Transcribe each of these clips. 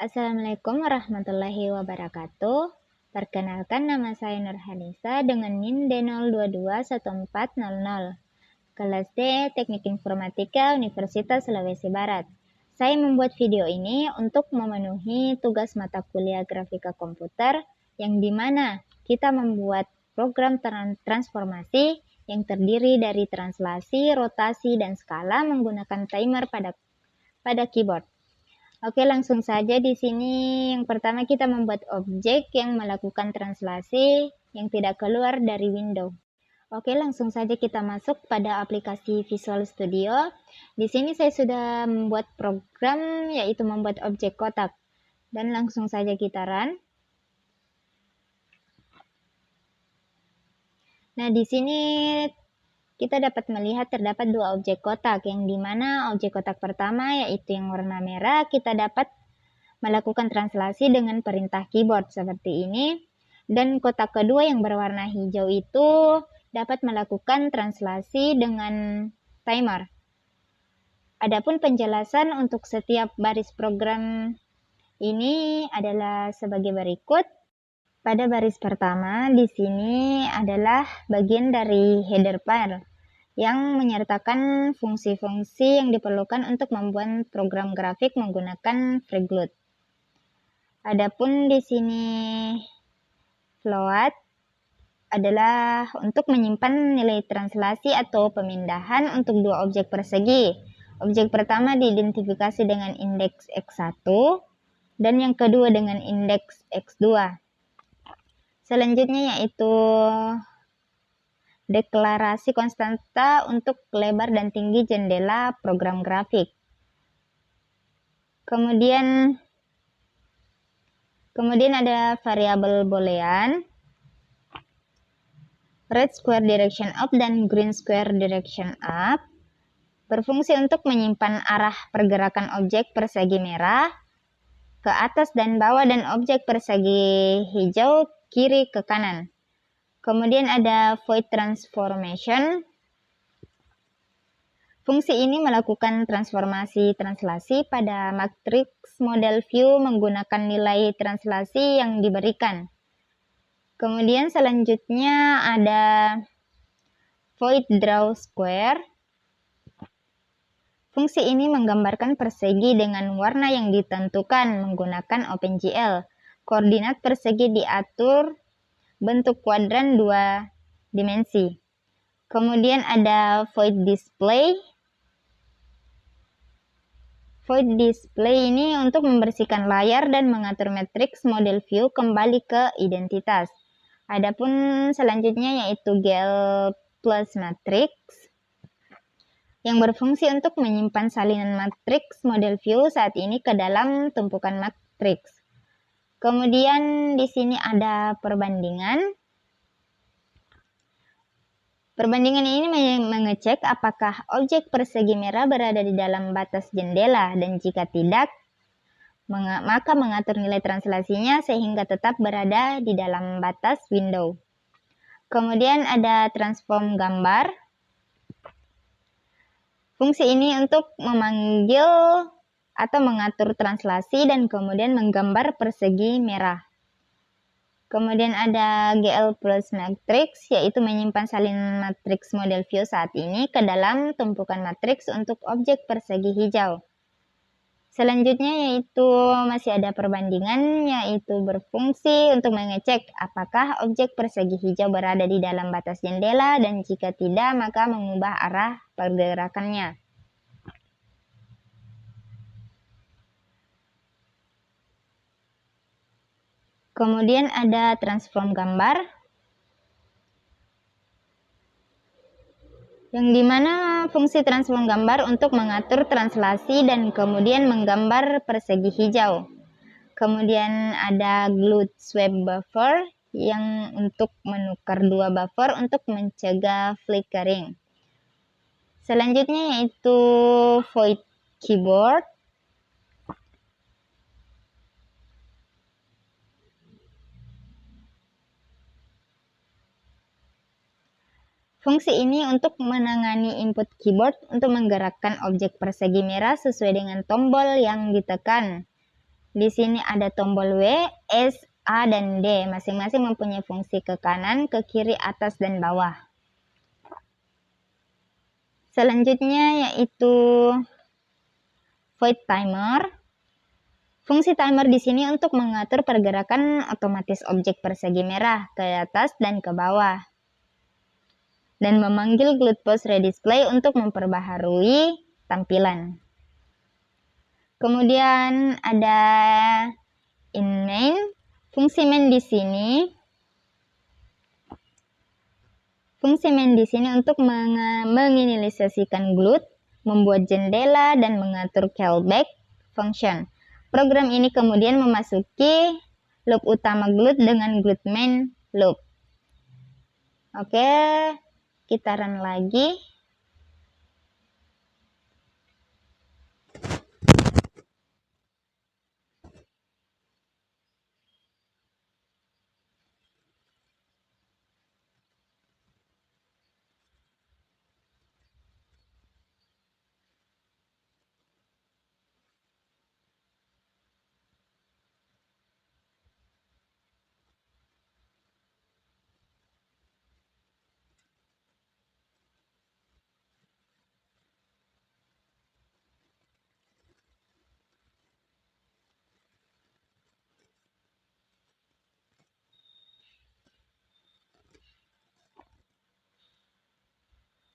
Assalamualaikum warahmatullahi wabarakatuh. Perkenalkan, nama saya Nurhanisa dengan NIM D022140. Kelas D Teknik Informatika Universitas Sulawesi Barat. Saya membuat video ini untuk memenuhi tugas mata kuliah grafika komputer yang dimana kita membuat program transformasi yang terdiri dari translasi, rotasi, dan skala menggunakan timer pada keyboard. Oke, langsung saja di sini. Yang pertama kita membuat objek yang melakukan translasi yang tidak keluar dari window. Oke, langsung saja kita masuk pada aplikasi Visual Studio. Di sini saya sudah membuat program yaitu membuat objek kotak. Dan langsung saja kita run. Nah, di sini kita dapat melihat terdapat dua objek kotak, yang dimana objek kotak pertama yaitu yang warna merah kita dapat melakukan translasi dengan perintah keyboard seperti ini, dan kotak kedua yang berwarna hijau itu dapat melakukan translasi dengan timer. Adapun penjelasan untuk setiap baris program ini adalah sebagai berikut. Pada baris pertama di sini adalah bagian dari header file yang menyertakan fungsi-fungsi yang diperlukan untuk membuat program grafik menggunakan Freeglute. Adapun di sini float adalah untuk menyimpan nilai translasi atau pemindahan untuk dua objek persegi. Objek pertama diidentifikasi dengan indeks X1 dan yang kedua dengan indeks X2. Selanjutnya yaitu deklarasi konstanta untuk lebar dan tinggi jendela program grafik. Kemudian ada variabel boolean, red square direction up dan green square direction up, berfungsi untuk menyimpan arah pergerakan objek persegi merah ke atas dan bawah dan objek persegi hijau kiri ke kanan. Kemudian ada void transformation. Fungsi ini melakukan transformasi translasi pada matriks model view menggunakan nilai translasi yang diberikan. Kemudian selanjutnya ada void draw square. Fungsi ini menggambarkan persegi dengan warna yang ditentukan menggunakan OpenGL. Koordinat persegi diatur bentuk kuadran 2 dimensi. Kemudian ada void display. Void display ini untuk membersihkan layar dan mengatur matriks model view kembali ke identitas. Adapun selanjutnya yaitu GL plus matrix yang berfungsi untuk menyimpan salinan matriks model view saat ini ke dalam tumpukan matriks. Kemudian di sini ada perbandingan. Perbandingan ini mengecek apakah objek persegi merah berada di dalam batas jendela, dan jika tidak, maka mengatur nilai translasinya sehingga tetap berada di dalam batas window. Kemudian ada transform gambar. Fungsi ini untuk memanggil atau mengatur translasi dan kemudian menggambar persegi merah. Kemudian ada GL plus matrix, yaitu menyimpan salinan matriks model view saat ini ke dalam tumpukan matriks untuk objek persegi hijau. Selanjutnya yaitu masih ada perbandingan, yaitu berfungsi untuk mengecek apakah objek persegi hijau berada di dalam batas jendela, dan jika tidak maka mengubah arah pergerakannya. Kemudian ada transform gambar, yang dimana fungsi transform gambar untuk mengatur translasi dan kemudian menggambar persegi hijau. Kemudian ada glued swap buffer yang untuk menukar dua buffer untuk mencegah flickering. Selanjutnya yaitu void keyboard. Fungsi ini untuk menangani input keyboard untuk menggerakkan objek persegi merah sesuai dengan tombol yang ditekan. Di sini ada tombol W, S, A, dan D. Masing-masing mempunyai fungsi ke kanan, ke kiri, atas, dan bawah. Selanjutnya yaitu void timer. Fungsi timer di sini untuk mengatur pergerakan otomatis objek persegi merah ke atas dan ke bawah. Dan memanggil glued pose redisplay untuk memperbaharui tampilan. Kemudian ada in main. Fungsi main di sini untuk menginisiasikan glued, membuat jendela, dan mengatur callback function. Program ini kemudian memasuki loop utama glued dengan glued main loop. Oke, kita run lagi.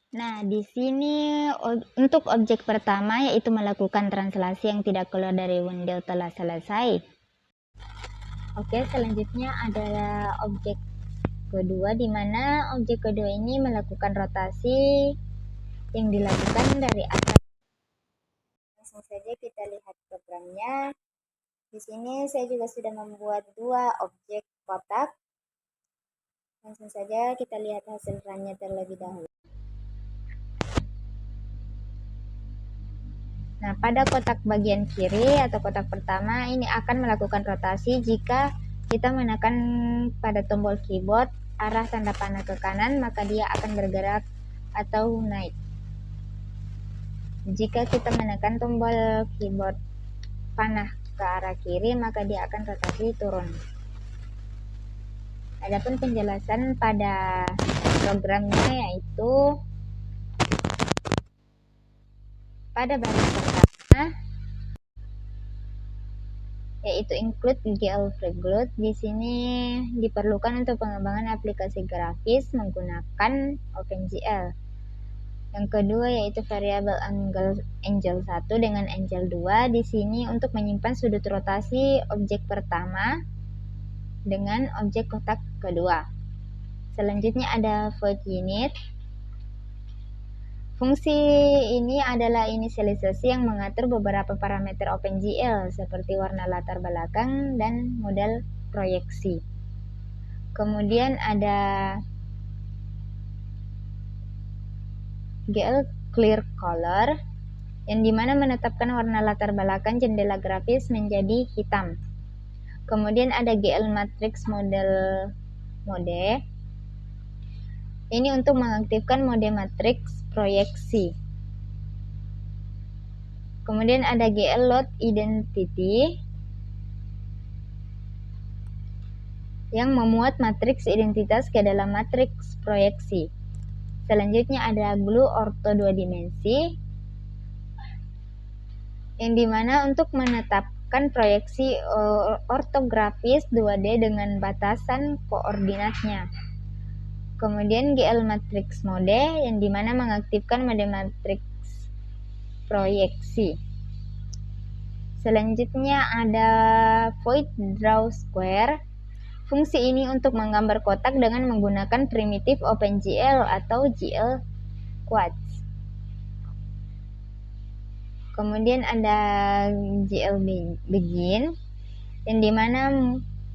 Nah, di sini untuk objek pertama yaitu melakukan translasi yang tidak keluar dari window telah selesai. Oke, selanjutnya adalah objek kedua, di mana objek kedua ini melakukan rotasi yang dilakukan dari atas. Langsung saja kita lihat programnya. Di sini saya juga sudah membuat dua objek kotak. Langsung saja kita lihat hasil runnya terlebih dahulu. Nah, pada kotak bagian kiri atau kotak pertama ini akan melakukan rotasi jika kita menekan pada tombol keyboard arah tanda panah ke kanan, maka dia akan bergerak atau naik. Jika kita menekan tombol keyboard panah ke arah kiri, maka dia akan rotasi turun. Adapun penjelasan pada programnya yaitu pada bagian pertama yaitu include GL Free Glued. Di sini diperlukan untuk pengembangan aplikasi grafis menggunakan OpenGL. Yang kedua yaitu variabel angle 1 dengan angle 2. Di sini untuk menyimpan sudut rotasi objek pertama dengan objek kotak kedua. Selanjutnya ada void unit. Fungsi ini adalah inisialisasi yang mengatur beberapa parameter OpenGL seperti warna latar belakang dan model proyeksi. Kemudian ada GL Clear Color yang dimana menetapkan warna latar belakang jendela grafis menjadi hitam. Kemudian ada GL Matrix mode. Ini untuk mengaktifkan mode matriks proyeksi. Kemudian ada GL Load Identity yang memuat matriks identitas ke dalam matriks proyeksi. Selanjutnya ada Glue Ortho 2 dimensi yang dimana untuk menetapkan proyeksi ortografis 2D dengan batasan koordinatnya. Kemudian GL Matrix Mode yang dimana mengaktifkan mode matriks proyeksi. Selanjutnya ada Void Draw Square. Fungsi ini untuk menggambar kotak dengan menggunakan primitif OpenGL atau GL Quads. Kemudian ada GL Begin yang dimana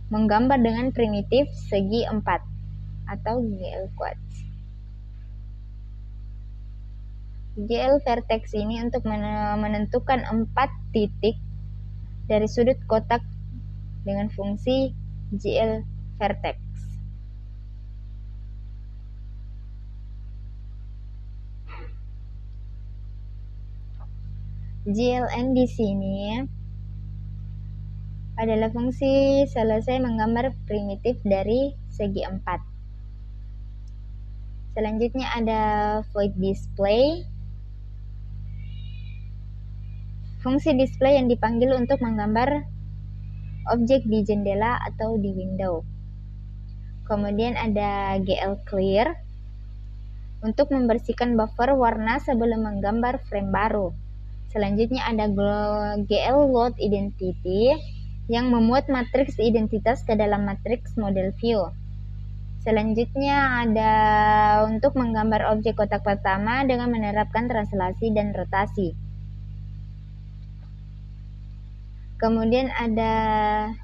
menggambar dengan primitif segi 4 atau GL Quads. GL Vertex ini untuk menentukan 4 titik dari sudut kotak dengan fungsi GL Vertex. GLN di sini adalah fungsi selesai menggambar primitif dari segi 4. Selanjutnya ada void display. Fungsi display yang dipanggil untuk menggambar objek di jendela atau di window. Kemudian ada GL clear untuk membersihkan buffer warna sebelum menggambar frame baru. Selanjutnya ada GL load identity yang memuat matriks identitas ke dalam matriks model view. Selanjutnya ada untuk menggambar objek kotak pertama dengan menerapkan translasi dan rotasi. Kemudian ada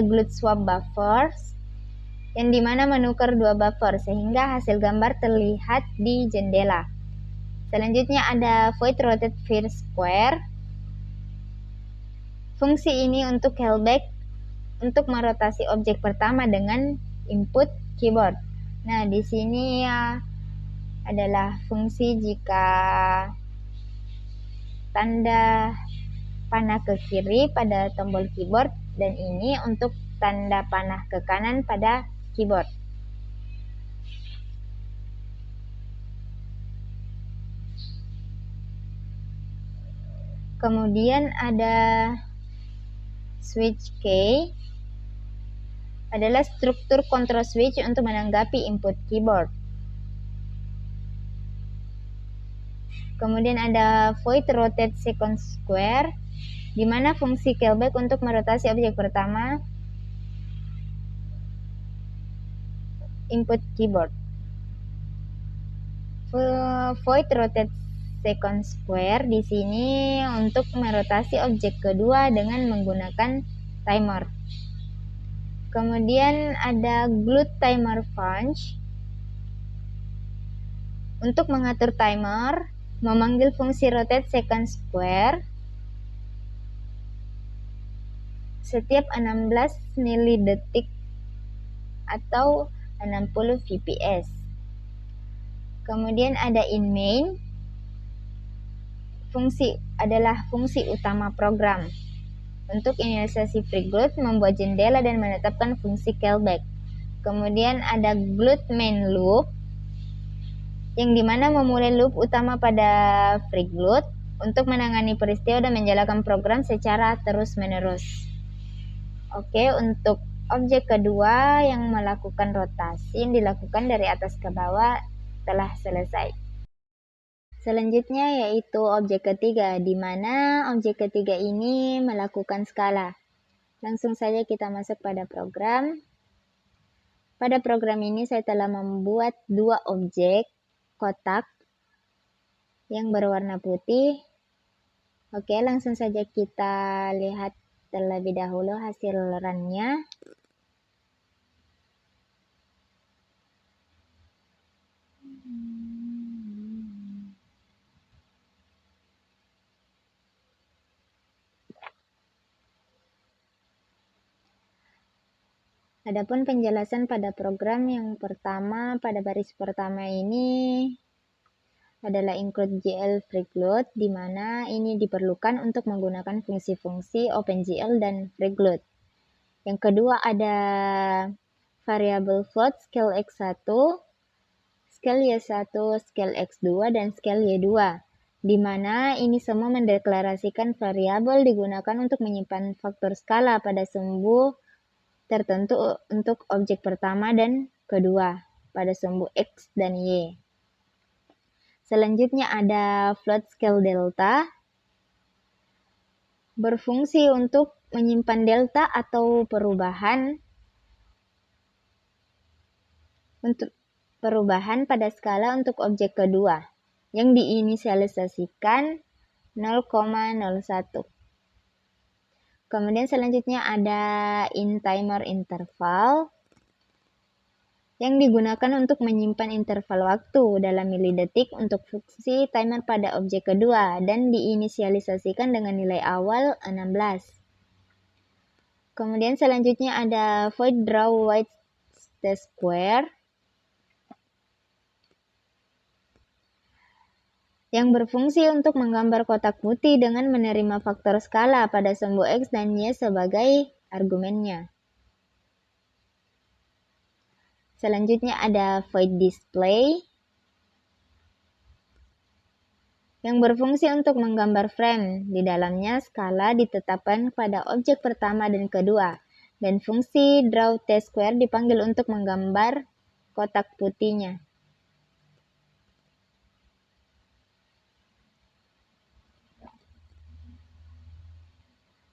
glut swap buffers yang dimana menukar dua buffer sehingga hasil gambar terlihat di jendela. Selanjutnya ada void rotate first square. Fungsi ini untuk callback untuk merotasi objek pertama dengan input keyboard. Nah, di sini ya adalah fungsi jika tanda panah ke kiri pada tombol keyboard dan ini untuk tanda panah ke kanan pada keyboard. Kemudian ada switch key adalah struktur control switch untuk menanggapi input keyboard. Kemudian ada void rotate second square di mana fungsi callback untuk merotasi objek pertama input keyboard. Void rotate second square di sini untuk merotasi objek kedua dengan menggunakan timer. Kemudian ada glut timer punch untuk mengatur timer, memanggil fungsi rotate second square setiap 16 milidetik atau 60 fps. Kemudian ada in main, adalah fungsi utama program. Untuk inisialisasi preglut, membuat jendela dan menetapkan fungsi callback. Kemudian ada glut main loop, yang dimana memulai loop utama pada preglut untuk menangani peristiwa dan menjalankan program secara terus-menerus. Oke, untuk objek kedua yang melakukan rotasi yang dilakukan dari atas ke bawah telah selesai. Selanjutnya yaitu objek ketiga, di mana objek ketiga ini melakukan skala. Langsung saja kita masuk pada program. Pada program ini saya telah membuat dua objek kotak yang berwarna putih. Oke, langsung saja kita lihat terlebih dahulu hasil run-nya. Adapun penjelasan pada program yang pertama, pada baris pertama ini adalah include GL preglut, di mana ini diperlukan untuk menggunakan fungsi-fungsi OpenGL dan preglut. Yang kedua ada variable float scale X1, scale Y1, scale X2, dan scale Y2, di mana ini semua mendeklarasikan variabel digunakan untuk menyimpan faktor skala pada sumbu tertentu untuk objek pertama dan kedua pada sumbu X dan Y. Selanjutnya ada float scale delta, berfungsi untuk menyimpan delta atau perubahan pada skala untuk objek kedua yang diinisialisasikan 0,01. Kemudian selanjutnya ada in timer interval yang digunakan untuk menyimpan interval waktu dalam milidetik untuk fungsi timer pada objek kedua dan diinisialisasikan dengan nilai awal 16. Kemudian selanjutnya ada void draw white square yang berfungsi untuk menggambar kotak putih dengan menerima faktor skala pada sumbu X dan Y sebagai argumennya. Selanjutnya ada void display yang berfungsi untuk menggambar frame. Di dalamnya skala ditetapkan pada objek pertama dan kedua, dan fungsi draw t-square dipanggil untuk menggambar kotak putihnya.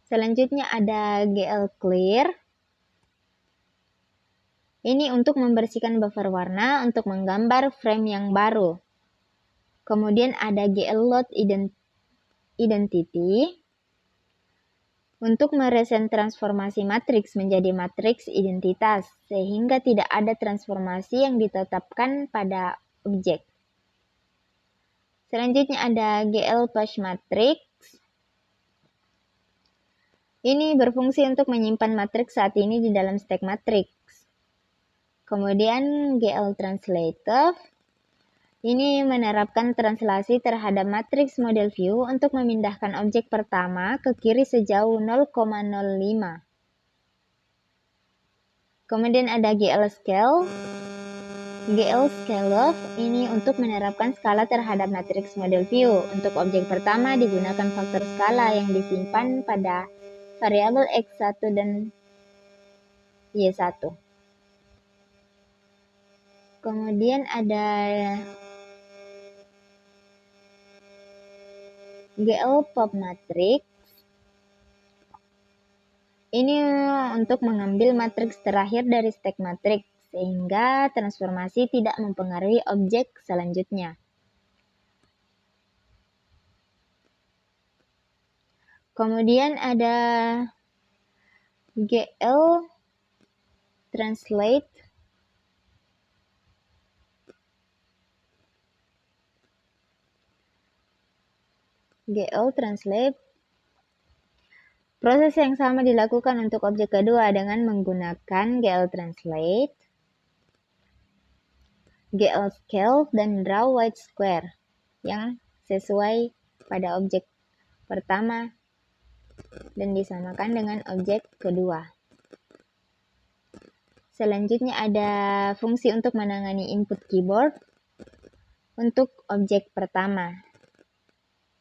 Selanjutnya ada GL clear. Ini untuk membersihkan buffer warna untuk menggambar frame yang baru. Kemudian ada GL load identity untuk mereset transformasi matriks menjadi matriks identitas, sehingga tidak ada transformasi yang ditetapkan pada objek. Selanjutnya ada GL push matrix. Ini berfungsi untuk menyimpan matriks saat ini di dalam stack matrix. Kemudian GL translative. Ini menerapkan translasi terhadap matriks model view untuk memindahkan objek pertama ke kiri sejauh 0,05. Kemudian ada GL scale. GL scale off ini untuk menerapkan skala terhadap matriks model view. Untuk objek pertama digunakan faktor skala yang disimpan pada variabel X1 dan Y1. Kemudian ada GL pop matrix. Ini untuk mengambil matriks terakhir dari stack matrix, sehingga transformasi tidak mempengaruhi objek selanjutnya. Kemudian ada GL translate. GL translate. Proses yang sama dilakukan untuk objek kedua dengan menggunakan GL translate, GL scale, dan draw white square yang sesuai pada objek pertama dan disamakan dengan objek kedua. Selanjutnya ada fungsi untuk menangani input keyboard untuk objek pertama,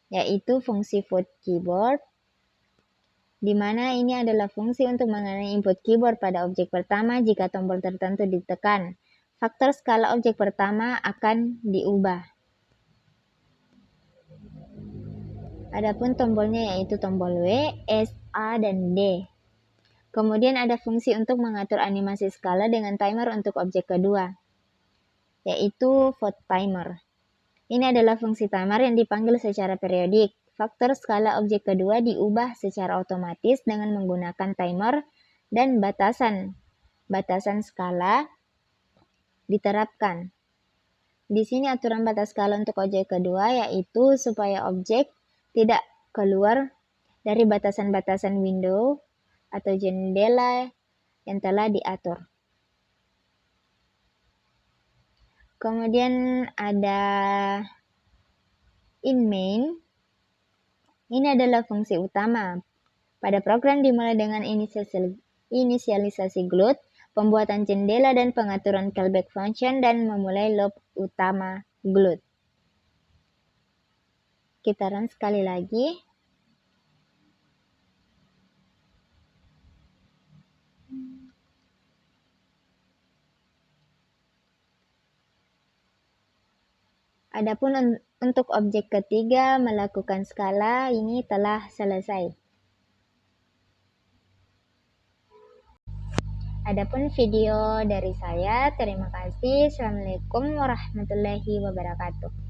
yaitu fungsi void keyboard, di mana ini adalah fungsi untuk mengenai input keyboard pada objek pertama jika tombol tertentu ditekan. Faktor skala objek pertama akan diubah. Adapun tombolnya yaitu tombol W, S, A, dan D. Kemudian ada fungsi untuk mengatur animasi skala dengan timer untuk objek kedua, yaitu void timer. Ini adalah fungsi timer yang dipanggil secara periodik. Faktor skala objek kedua diubah secara otomatis dengan menggunakan timer dan batasan skala diterapkan. Di sini aturan batas skala untuk objek kedua yaitu supaya objek tidak keluar dari batasan-batasan window atau jendela yang telah diatur. Kemudian ada in main. Ini adalah fungsi utama. Pada program dimulai dengan inisialisasi GLUT, pembuatan jendela dan pengaturan callback function, dan memulai loop utama GLUT. Kita run sekali lagi. Adapun untuk objek ketiga melakukan skala ini telah selesai. Adapun video dari saya, terima kasih. Assalamualaikum warahmatullahi wabarakatuh.